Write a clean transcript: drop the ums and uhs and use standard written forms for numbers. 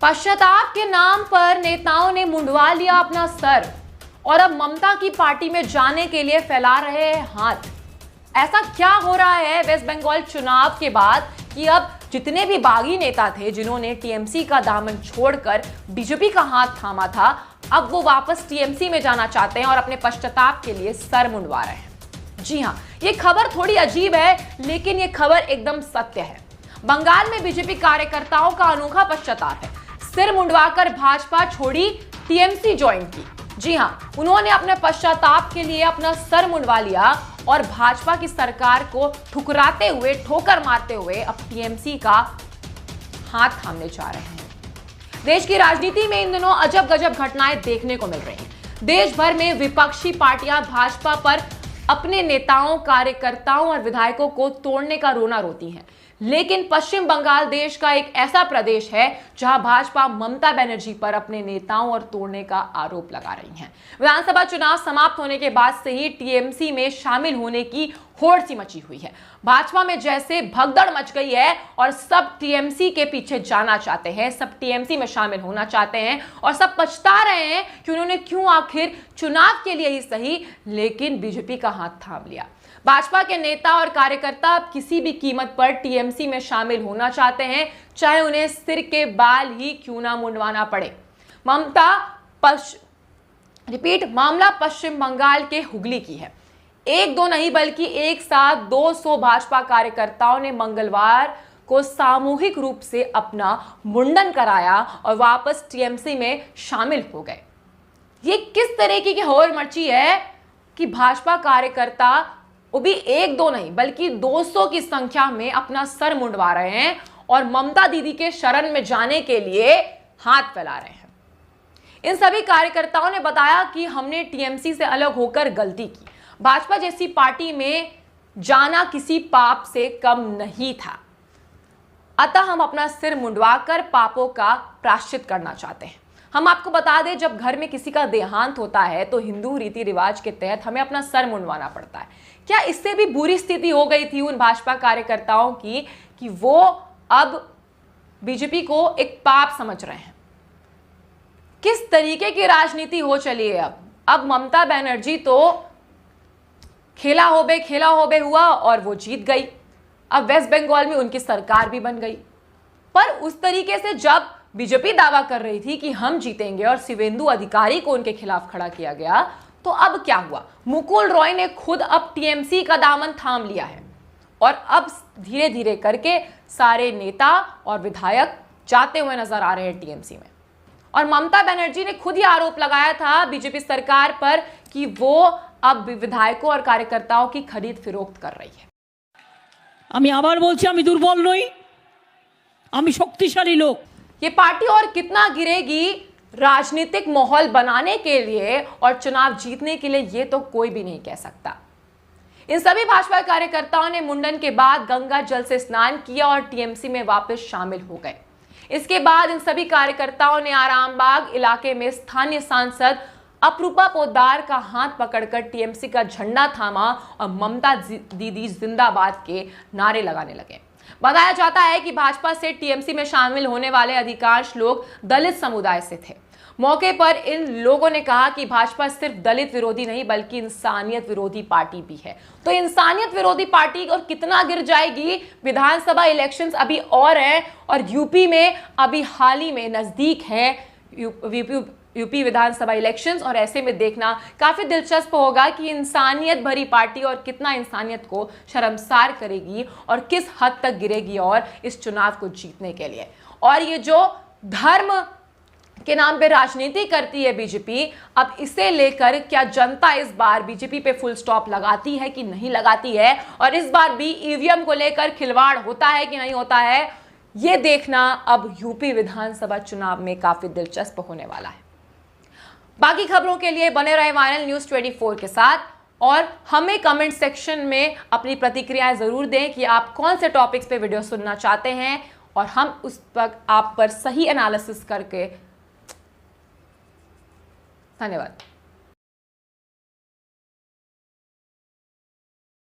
पश्चाताप के नाम पर नेताओं ने मुंडवा लिया अपना सर और अब ममता की पार्टी में जाने के लिए फैला रहे हैं हाथ। ऐसा क्या हो रहा है वेस्ट बंगाल चुनाव के बाद कि अब जितने भी बागी नेता थे जिन्होंने टीएमसी का दामन छोड़कर बीजेपी का हाथ थामा था, अब वो वापस टीएमसी में जाना चाहते हैं और अपने पश्चाताप के लिए सर मुंडवा रहे हैं। जी हां, ये खबर थोड़ी अजीब है, लेकिन ये खबर एकदम सत्य है। बंगाल में बीजेपी कार्यकर्ताओं का अनोखा पश्चाताप है। सिर मुंडवाकर भाजपा छोड़ी, टीएमसी ज्वाइन की। जी हां, उन्होंने अपने पश्चाताप के लिए अपना सर मुंडवा लिया और भाजपा की सरकार को ठुकराते हुए, ठोकर मारते हुए अब टीएमसी का हाथ थामने जा रहे हैं। देश की राजनीति में इन दिनों अजब गजब घटनाएं देखने को मिल रही हैं। देश भर में विपक्षी पार्टियां भाजपा पर अपने नेताओं, कार्यकर्ताओं और विधायकों को तोड़ने का रोना रोती हैं। लेकिन पश्चिम बंगाल देश का एक ऐसा प्रदेश है जहां भाजपा ममता बनर्जी पर अपने नेताओं और तोड़ने का आरोप लगा रही है। विधानसभा चुनाव समाप्त होने के बाद से ही टीएमसी में शामिल होने की होड़ सी मची हुई है। भाजपा में जैसे भगदड़ मच गई है और सब टीएमसी के पीछे जाना चाहते हैं, सब टीएमसी में शामिल होना चाहते हैं और सब पछता रहे हैं कि उन्होंने क्यों आखिर चुनाव के लिए ही सही लेकिन बीजेपी का हाथ थाम लिया। भाजपा के नेता और कार्यकर्ता अब किसी भी कीमत पर टीएमसी में शामिल होना चाहते हैं, चाहे उन्हें सिर के बाल ही क्यों ना मुंडवाना पड़े। मामला पश्चिम बंगाल के हुगली की है। एक दो नहीं बल्कि एक साथ 200 भाजपा कार्यकर्ताओं ने मंगलवार को सामूहिक रूप से अपना मुंडन कराया और वापस टीएमसी में शामिल हो गए। ये किस तरीके की होड़ मची है कि भाजपा कार्यकर्ता वो भी एक दो नहीं बल्कि 200 की संख्या में अपना सर मुंडवा रहे हैं और ममता दीदी के शरण में जाने के लिए हाथ फैला रहे हैं। इन सभी कार्यकर्ताओं ने बताया कि हमने टीएमसी से अलग होकर गलती की। भाजपा जैसी पार्टी में जाना किसी पाप से कम नहीं था, अतः हम अपना सिर मुंडवाकर पापों का प्रायश्चित करना चाहते हैं। हम आपको बता दें, जब घर में किसी का देहांत होता है तो हिंदू रीति रिवाज के तहत हमें अपना सर मुंडवाना पड़ता है। क्या इससे भी बुरी स्थिति हो गई थी उन भाजपा कार्यकर्ताओं की कि वो अब बीजेपी को एक पाप समझ रहे हैं? किस तरीके की राजनीति हो चली है अब ममता बनर्जी तो खेला होबे हुआ और वो जीत गई। अब वेस्ट बंगाल में उनकी सरकार भी बन गई। पर उस तरीके से जब बीजेपी दावा कर रही थी कि हम जीतेंगे और शिवेंदु अधिकारी को उनके खिलाफ खड़ा किया गया, तो अब क्या हुआ? मुकुल रॉय ने खुद अब टीएमसी का दामन थाम लिया है और अब धीरे धीरे करके सारे नेता और विधायक जाते हुए नजर आ रहे हैं टीएमसी में। और ममता बनर्जी ने खुद ही आरोप लगाया था बीजेपी सरकार पर कि वो अब विधायकों और कार्यकर्ताओं की खरीद फिरोख्त कर रही है। আমি আবার বলছি, আমি দুর্বল নই, আমি শক্তিশালী লোক। ये पार्टी और कितना गिरेगी राजनीतिक माहौल बनाने के लिए और चुनाव जीतने के लिए, ये तो कोई भी नहीं कह सकता। इन सभी भाजपा कार्यकर्ताओं ने मुंडन के बाद गंगा जल से स्नान किया और टीएमसी में वापस शामिल हो गए। इसके बाद इन सभी कार्यकर्ताओं ने आरामबाग इलाके में स्थानीय सांसद अपरूपा पोद्दार का हाथ पकड़कर टीएमसी का झंडा थामा और ममता दीदी जिंदाबाद के नारे लगाने लगे। बताया जाता है कि भाजपा से टीएमसी में शामिल होने वाले अधिकांश लोग दलित समुदाय से थे। मौके पर इन लोगों ने कहा कि भाजपा सिर्फ दलित विरोधी नहीं बल्कि इंसानियत विरोधी पार्टी भी है। तो इंसानियत विरोधी पार्टी और कितना गिर जाएगी? विधानसभा इलेक्शंस अभी और हैं और यूपी में अभी हाल ही में नजदीक है यूपी विधानसभा इलेक्शंस, और ऐसे में देखना काफी दिलचस्प होगा कि इंसानियत भरी पार्टी और कितना इंसानियत को शर्मसार करेगी और किस हद तक गिरेगी और इस चुनाव को जीतने के लिए। और ये जो धर्म के नाम पे राजनीति करती है बीजेपी, अब इसे लेकर क्या जनता इस बार बीजेपी पे फुल स्टॉप लगाती है कि नहीं लगाती है, और इस बार भी ईवीएम को लेकर खिलवाड़ होता है कि नहीं होता है, ये देखना अब यूपी विधानसभा चुनाव में काफी दिलचस्प होने वाला है। बाकी खबरों के लिए बने रहे वायरल न्यूज 24 के साथ और हमें कमेंट सेक्शन में अपनी प्रतिक्रियाएं जरूर दें कि आप कौन से टॉपिक्स पे वीडियो सुनना चाहते हैं और हम उस पर आप पर सही एनालिसिस करके। धन्यवाद।